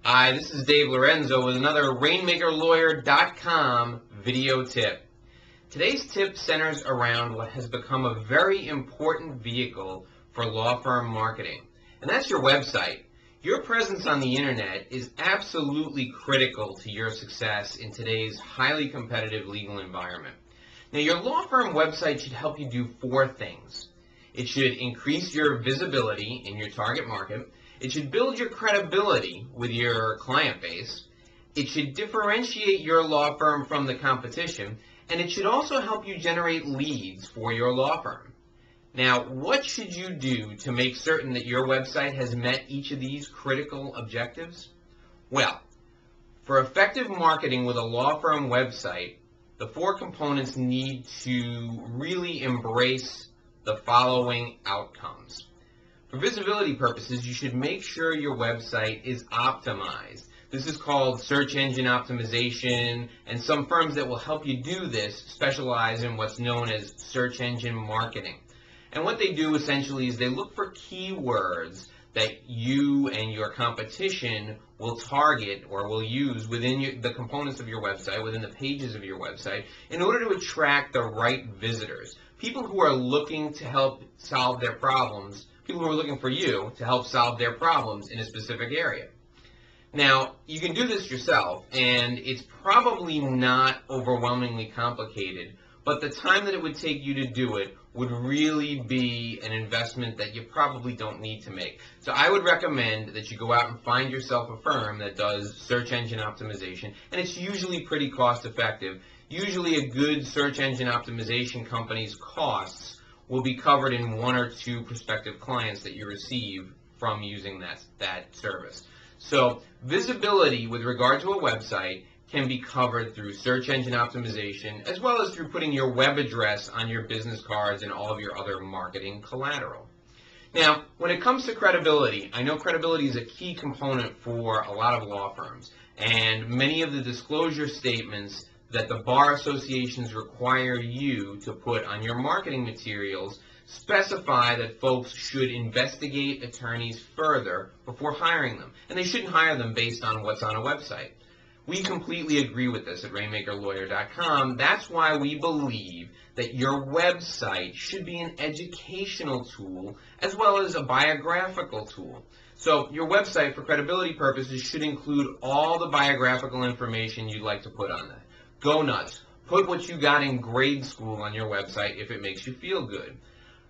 Hi, this is Dave Lorenzo with another RainmakerLawyer.com video tip. Today's tip centers around what has become a very important vehicle for law firm marketing, and that's your website. Your presence on the internet is absolutely critical to your success in today's highly competitive legal environment. Now, your law firm website should help you do four things. It should increase your visibility in your target market. It should build your credibility with your client base. It should differentiate your law firm from the competition. And it should also help you generate leads for your law firm. Now, what should you do to make certain that your website has met each of these critical objectives? Well, for effective marketing with a law firm website, the four components need to really embrace the following outcomes. For visibility purposes, you should make sure your website is optimized. This is called search engine optimization, and some firms that will help you do this specialize in what's known as search engine marketing. And what they do essentially is they look for keywords that you and your competition will target or will use within the components of your website, within the pages of your website, in order to attract the right visitors. People who are looking to help solve their problems, people who are looking for you to help solve their problems in a specific area. Now, you can do this yourself, and it's probably not overwhelmingly complicated, but the time that it would take you to do it would really be an investment that you probably don't need to make. So I would recommend that you go out and find yourself a firm that does search engine optimization, and it's usually pretty cost effective. Usually a good search engine optimization company's costs will be covered in one or two prospective clients that you receive from using that service. So visibility with regard to a website can be covered through search engine optimization, as well as through putting your web address on your business cards and all of your other marketing collateral. Now, when it comes to credibility, I know credibility is a key component for a lot of law firms, and many of the disclosure statements that the bar associations require you to put on your marketing materials specify that folks should investigate attorneys further before hiring them, and they shouldn't hire them based on what's on a website. We completely agree with this at RainmakerLawyer.com. That's why we believe that your website should be an educational tool as well as a biographical tool. So your website, for credibility purposes, should include all the biographical information you'd like to put on that. Go nuts. Put what you got in grade school on your website if it makes you feel good.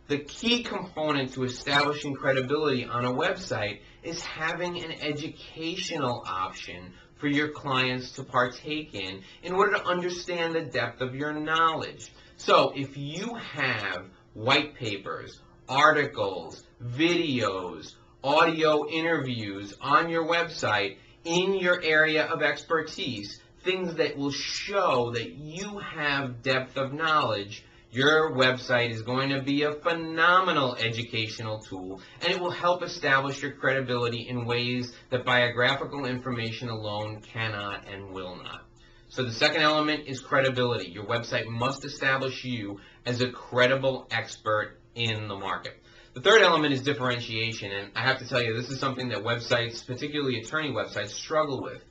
The key component to establishing credibility on a website is having an educational option for your clients to partake in order to understand the depth of your knowledge. So if you have white papers, articles, videos, audio interviews on your website in your area of expertise, things that will show that you have depth of knowledge, your website is going to be a phenomenal educational tool, and it will help establish your credibility in ways that biographical information alone cannot and will not. So the second element is credibility. Your website must establish you as a credible expert in the market. The third element is differentiation, and I have to tell you, this is something that websites, particularly attorney websites, struggle with.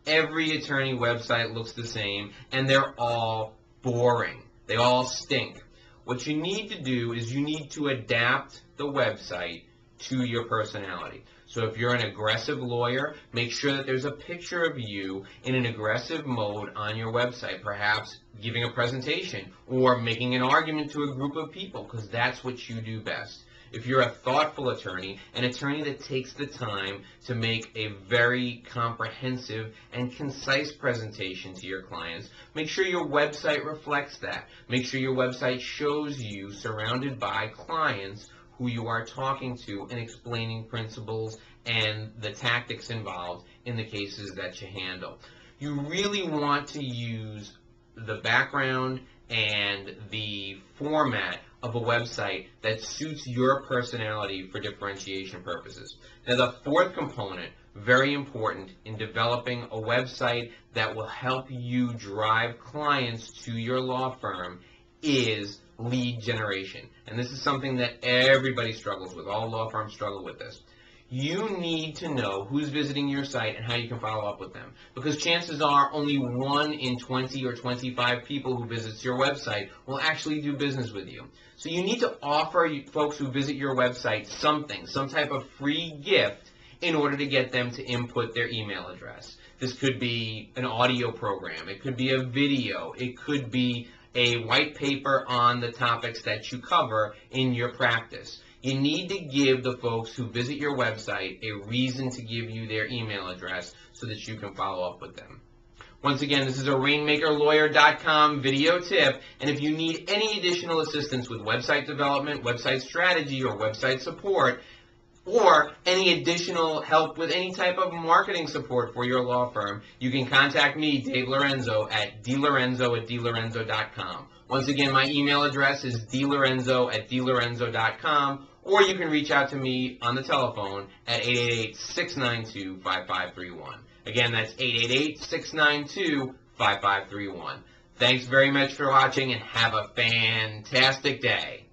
Every attorney website looks the same, and they're all boring. They all stink. What you need to do is you need to adapt the website to your personality. So if you're an aggressive lawyer, make sure that there's a picture of you in an aggressive mode on your website, perhaps giving a presentation or making an argument to a group of people, because that's what you do best. If you're a thoughtful attorney, an attorney that takes the time to make a very comprehensive and concise presentation to your clients, make sure your website reflects that. Make sure your website shows you surrounded by clients who you are talking to and explaining principles and the tactics involved in the cases that you handle. You really want to use the background and the format of a website that suits your personality for differentiation purposes. Now, the fourth component, very important in developing a website that will help you drive clients to your law firm, is lead generation. And this is something that everybody struggles with. All law firms struggle with this. You need to know who's visiting your site and how you can follow up with them. Because chances are only 1 in 20 or 25 people who visits your website will actually do business with you. So you need to offer folks who visit your website something, some type of free gift in order to get them to input their email address. This could be an audio program, it could be a video, it could be a white paper on the topics that you cover in your practice. You need to give the folks who visit your website a reason to give you their email address so that you can follow up with them. Once again, this is a RainmakerLawyer.com video tip, and if you need any additional assistance with website development, website strategy, or website support, or any additional help with any type of marketing support for your law firm, you can contact me, Dave Lorenzo, at dlorenzo@dlorenzo.com. Once again, my email address is dlorenzo@dlorenzo.com, or you can reach out to me on the telephone at 888-692-5531. Again, that's 888-692-5531. Thanks very much for watching, and have a fantastic day.